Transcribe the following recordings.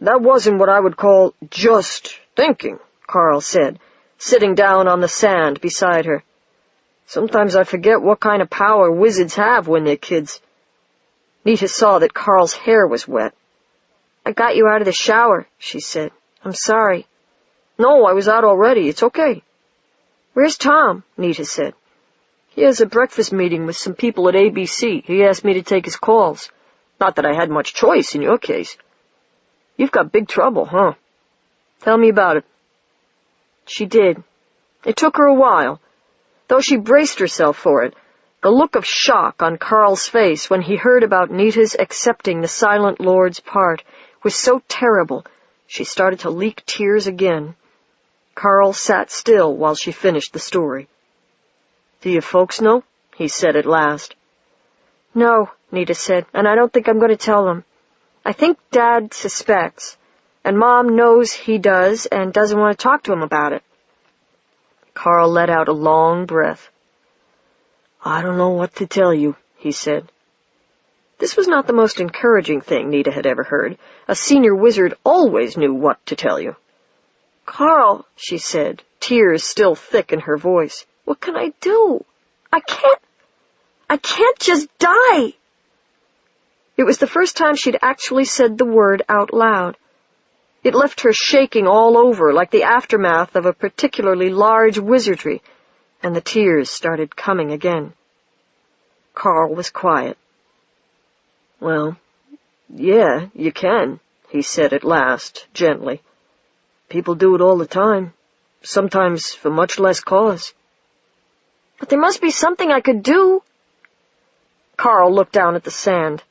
That wasn't what I would call just thinking, Carl said, sitting down on the sand beside her. Sometimes I forget what kind of power wizards have when they're kids. Nita saw that Carl's hair was wet. I got you out of the shower, she said. I'm sorry. No, I was out already. It's okay. Where's Tom? Nita said. He has a breakfast meeting with some people at ABC. He asked me to take his calls. Not that I had much choice in your case. You've got big trouble, huh? Tell me about it. She did. It took her a while. Though she braced herself for it, the look of shock on Carl's face when he heard about Nita's accepting the Silent Lord's part was so terrible, she started to leak tears again. Carl sat still while she finished the story. Do your folks know? He said at last. No, Nita said, and I don't think I'm going to tell them. I think Dad suspects, and Mom knows he does and doesn't want to talk to him about it. Carl let out a long breath. I don't know what to tell you, he said. This was not the most encouraging thing Nita had ever heard. A senior wizard always knew what to tell you. Carl, she said, tears still thick in her voice, what can I do? I can't just die. It was the first time she'd actually said the word out loud. It left her shaking all over like the aftermath of a particularly large wizardry, and the tears started coming again. Carl was quiet. Well, yeah, you can, he said at last, gently. People do it all the time, sometimes for much less cause. But there must be something I could do. Carl looked down at the sand.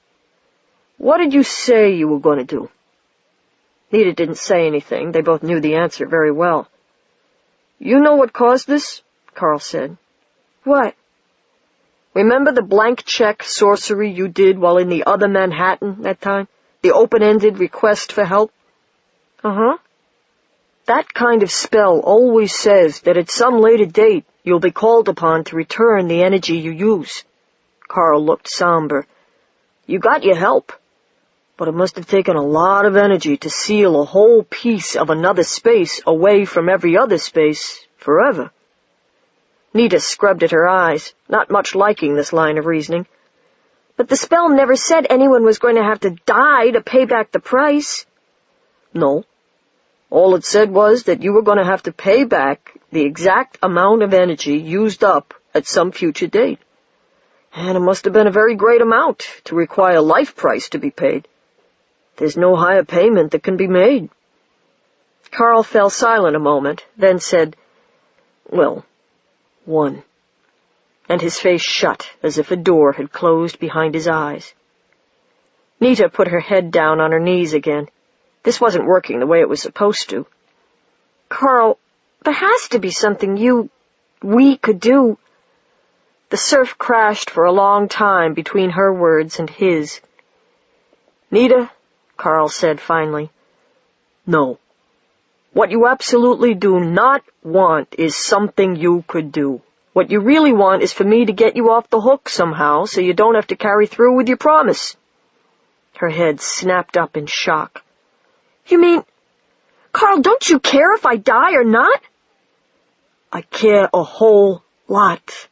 What did you say you were going to do? Nita didn't say anything. They both knew the answer very well. You know what caused this? Carl said. What? Remember the blank check sorcery you did while in the other Manhattan that time? The open-ended request for help? Uh-huh. That kind of spell always says that at some later date you'll be called upon to return the energy you use. Carl looked somber. You got your help, but it must have taken a lot of energy to seal a whole piece of another space away from every other space forever. Nita scrubbed at her eyes, not much liking this line of reasoning. But the spell never said anyone was going to have to die to pay back the price. No. All it said was that you were going to have to pay back the exact amount of energy used up at some future date. And it must have been a very great amount to require a life price to be paid. There's no higher payment that can be made. Carl fell silent a moment, then said, Well, one. And his face shut as if a door had closed behind his eyes. Nita put her head down on her knees again. This wasn't working the way it was supposed to. Carl, there has to be something we could do. The surf crashed for a long time between her words and his. Nita, Carl said finally, no. What you absolutely do not want is something you could do. What you really want is for me to get you off the hook somehow so you don't have to carry through with your promise. Her head snapped up in shock. You mean, Carl, don't you care if I die or not? I care a whole lot.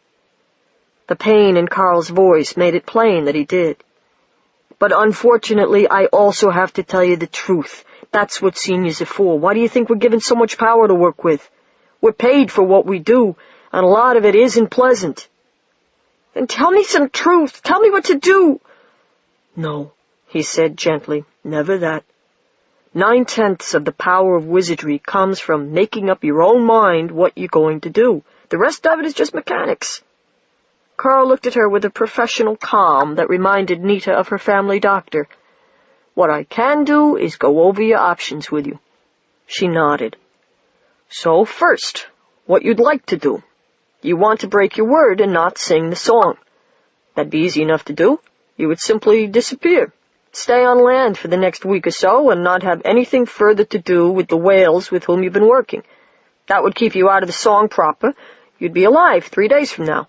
The pain in Carl's voice made it plain that he did. But unfortunately, I also have to tell you the truth. That's what seniors are for. Why do you think we're given so much power to work with? We're paid for what we do, and a lot of it isn't pleasant. Then tell me some truth. Tell me what to do. No, he said gently, never that. 9/10 of the power of wizardry comes from making up your own mind what you're going to do. The rest of it is just mechanics. Carl looked at her with a professional calm that reminded Nita of her family doctor. What I can do is go over your options with you. She nodded. So first, what you'd like to do. You want to break your word and not sing the song. That'd be easy enough to do. You would simply disappear. Stay on land for the next week or so and not have anything further to do with the whales with whom you've been working. That would keep you out of the song proper. You'd be alive 3 days from now.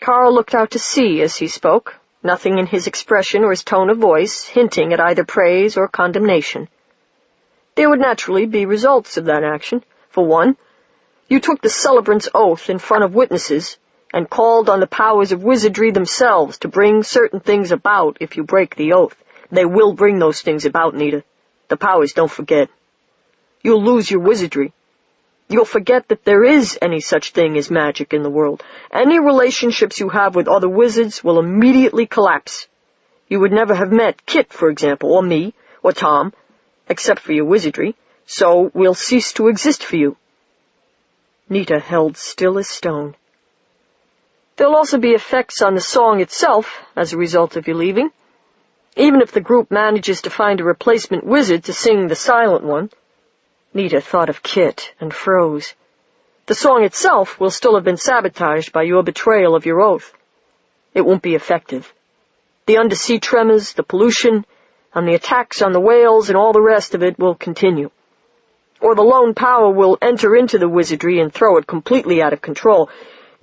Carl looked out to sea as he spoke, nothing in his expression or his tone of voice hinting at either praise or condemnation. There would naturally be results of that action. For one, you took the celebrant's oath in front of witnesses and called on the powers of wizardry themselves to bring certain things about if you break the oath. They will bring those things about, Nita. The powers don't forget. You'll lose your wizardry. You'll forget that there is any such thing as magic in the world. Any relationships you have with other wizards will immediately collapse. You would never have met Kit, for example, or me, or Tom, except for your wizardry, so we'll cease to exist for you. Nita held still as stone. There'll also be effects on the song itself as a result of your leaving. Even if the group manages to find a replacement wizard to sing the silent one. Nita thought of Kit and froze. The song itself will still have been sabotaged by your betrayal of your oath. It won't be effective. The undersea tremors, the pollution, and the attacks on the whales and all the rest of it will continue. Or the lone power will enter into the wizardry and throw it completely out of control,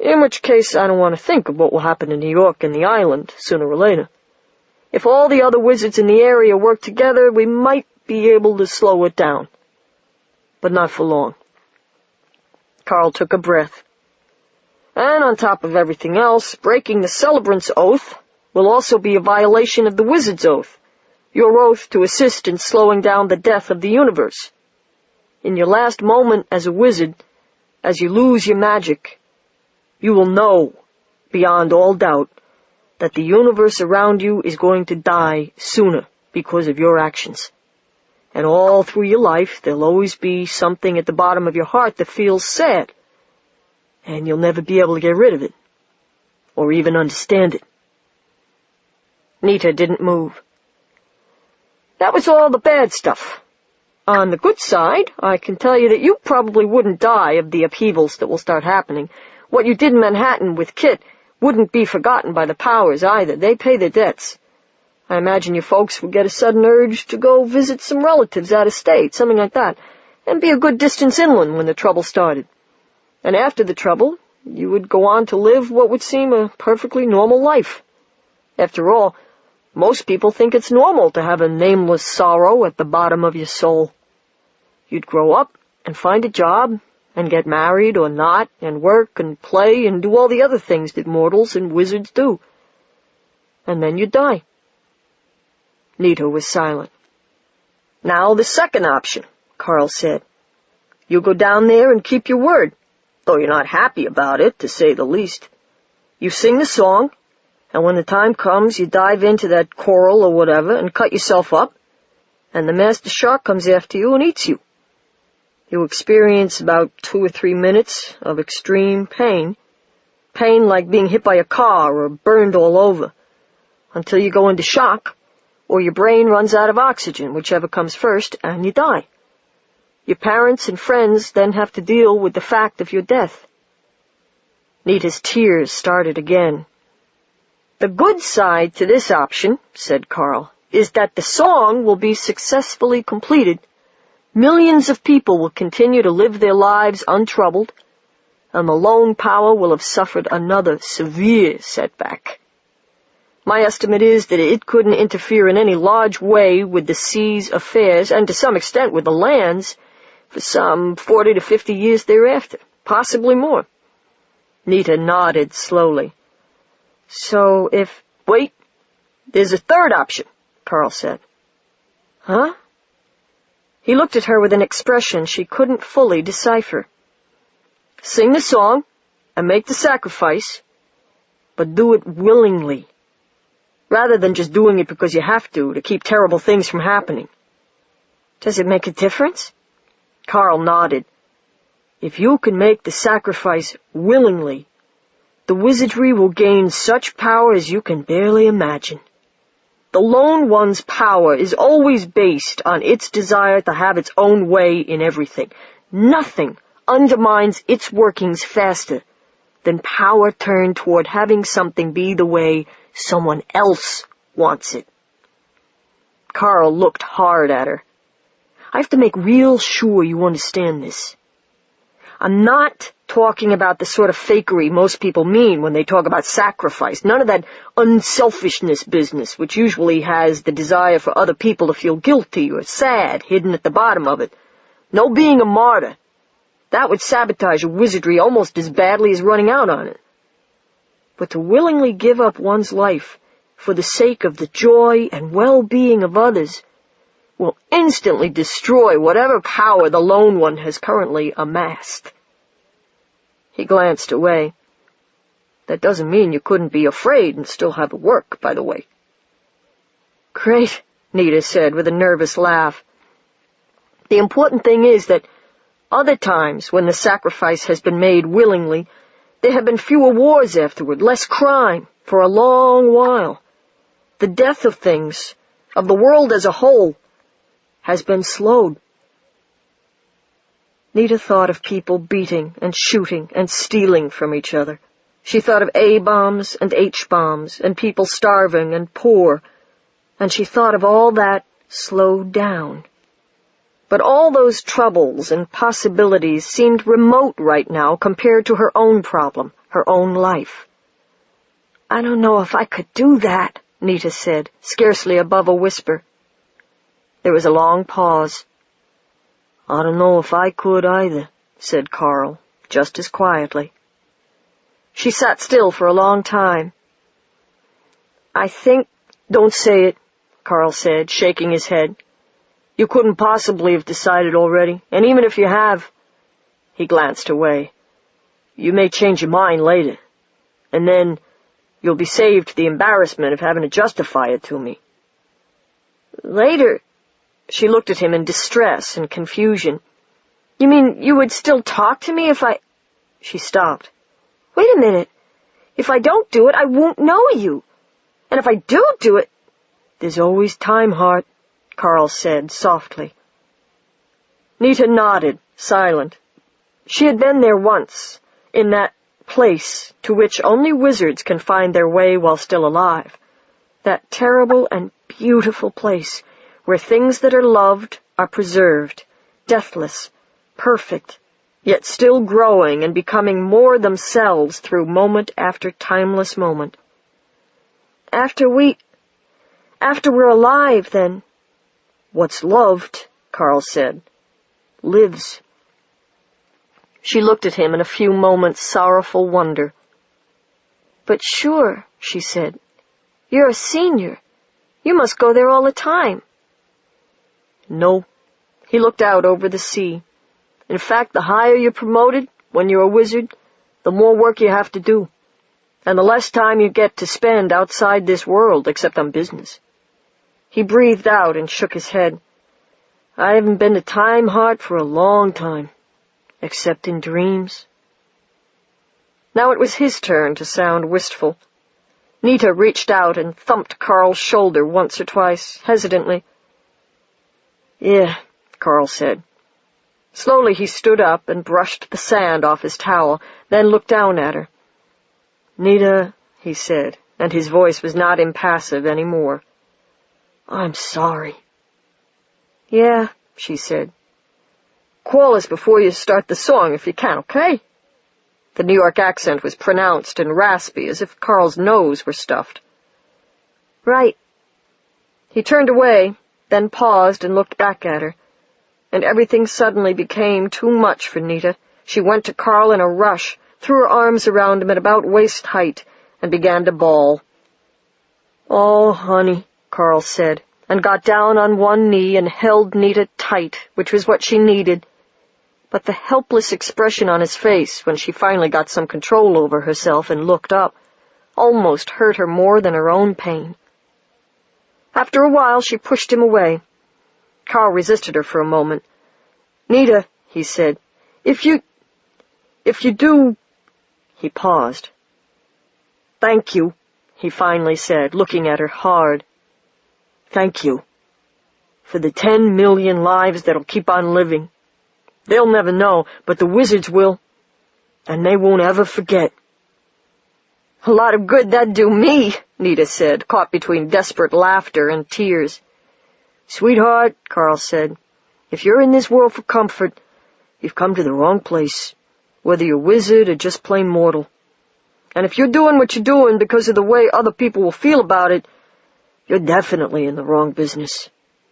in which case I don't want to think of what will happen to New York and the island sooner or later. If all the other wizards in the area work together, we might be able to slow it down. But not for long. Carl took a breath. And on top of everything else, breaking the celebrant's oath will also be a violation of the wizard's oath, your oath to assist in slowing down the death of the universe. In your last moment as a wizard, as you lose your magic, you will know, beyond all doubt, that the universe around you is going to die sooner because of your actions. And all through your life, there'll always be something at the bottom of your heart that feels sad, and you'll never be able to get rid of it, or even understand it. Nita didn't move. That was all the bad stuff. On the good side, I can tell you that you probably wouldn't die of the upheavals that will start happening. What you did in Manhattan with Kit wouldn't be forgotten by the powers either. They pay their debts. I imagine your folks would get a sudden urge to go visit some relatives out of state, something like that, and be a good distance inland when the trouble started. And after the trouble, you would go on to live what would seem a perfectly normal life. After all, most people think it's normal to have a nameless sorrow at the bottom of your soul. You'd grow up and find a job and get married or not and work and play and do all the other things that mortals and wizards do. And then you'd die. Nita was silent. Now the second option, Carl said. You go down there and keep your word, though you're not happy about it, to say the least. You sing the song, and when the time comes, you dive into that coral or whatever and cut yourself up, and the master shark comes after you and eats you. You experience about 2 or 3 minutes of extreme pain like being hit by a car or burned all over, until you go into shock, or your brain runs out of oxygen, whichever comes first, and you die. Your parents and friends then have to deal with the fact of your death. Nita's tears started again. The good side to this option, said Carl, is that the song will be successfully completed. Millions of people will continue to live their lives untroubled, and the lone power will have suffered another severe setback. My estimate is that it couldn't interfere in any large way with the sea's affairs, and to some extent with the land's, for some 40 to 50 years thereafter, possibly more. Nita nodded slowly. So if... Wait, there's a third option, Carl said. Huh? He looked at her with an expression she couldn't fully decipher. Sing the song and make the sacrifice, but do it willingly, rather than just doing it because you have to keep terrible things from happening. Does it make a difference? Carl nodded. If you can make the sacrifice willingly, the wizardry will gain such power as you can barely imagine. The lone one's power is always based on its desire to have its own way in everything. Nothing undermines its workings faster than power turned toward having something be the way someone else wants it. Carl looked hard at her. I have to make real sure you understand this. I'm not talking about the sort of fakery most people mean when they talk about sacrifice. None of that unselfishness business, which usually has the desire for other people to feel guilty or sad hidden at the bottom of it. No being a martyr. That would sabotage a wizardry almost as badly as running out on it. But to willingly give up one's life for the sake of the joy and well-being of others will instantly destroy whatever power the lone one has currently amassed. He glanced away. That doesn't mean you couldn't be afraid and still have it work, by the way. Great, Nita said with a nervous laugh. The important thing is that other times when the sacrifice has been made willingly, there have been fewer wars afterward, less crime, for a long while. The death of things, of the world as a whole, has been slowed. Nita thought of people beating and shooting and stealing from each other. She thought of A-bombs and H-bombs and people starving and poor, and she thought of all that slowed down. But all those troubles and possibilities seemed remote right now compared to her own problem, her own life. I don't know if I could do that, Nita said, scarcely above a whisper. There was a long pause. I don't know if I could either, said Carl, just as quietly. She sat still for a long time. I think— Don't say it, Carl said, shaking his head. You couldn't possibly have decided already, and even if you have— He glanced away. You may change your mind later, and then you'll be saved the embarrassment of having to justify it to me. Later? She looked at him in distress and confusion. You mean you would still talk to me if I— She stopped. Wait a minute. If I don't do it, I won't know you. And if I do do it— There's always time, Heart, Carl said softly. Nita nodded, silent. She had been there once, in that place to which only wizards can find their way while still alive. That terrible and beautiful place where things that are loved are preserved, deathless, perfect, yet still growing and becoming more themselves through moment after timeless moment. After we're alive, then— What's loved, Carl said, lives. She looked at him in a few moments' sorrowful wonder. But sure, she said, you're a senior. You must go there all the time. No. He looked out over the sea. In fact, the higher you're promoted when you're a wizard, the more work you have to do, and the less time you get to spend outside this world except on business. He breathed out and shook his head. I haven't been to Time Heart for a long time, except in dreams. Now it was his turn to sound wistful. Nita reached out and thumped Carl's shoulder once or twice, hesitantly. Yeah, Carl said. Slowly he stood up and brushed the sand off his towel, then looked down at her. Nita, he said, and his voice was not impassive any more. I'm sorry. Yeah, she said. Call us before you start the song if you can, okay? The New York accent was pronounced and raspy, as if Carl's nose were stuffed. Right. He turned away, then paused and looked back at her, and everything suddenly became too much for Nita. She went to Carl in a rush, threw her arms around him at about waist height, and began to bawl. Oh, honey, Carl said, and got down on one knee and held Nita tight, which was what she needed. But the helpless expression on his face when she finally got some control over herself and looked up almost hurt her more than her own pain. After a while, she pushed him away. Carl resisted her for a moment. Nita, he said, if you do— He paused. Thank you, he finally said, looking at her hard. Thank you. For the 10 million lives that'll keep on living. They'll never know, but the wizards will, and they won't ever forget. A lot of good that'd do me, Nita said, caught between desperate laughter and tears. Sweetheart, Carl said, if you're in this world for comfort, you've come to the wrong place. whether you're wizard or just plain mortal. And if you're doing what you're doing because of the way other people will feel about it, you're definitely in the wrong business.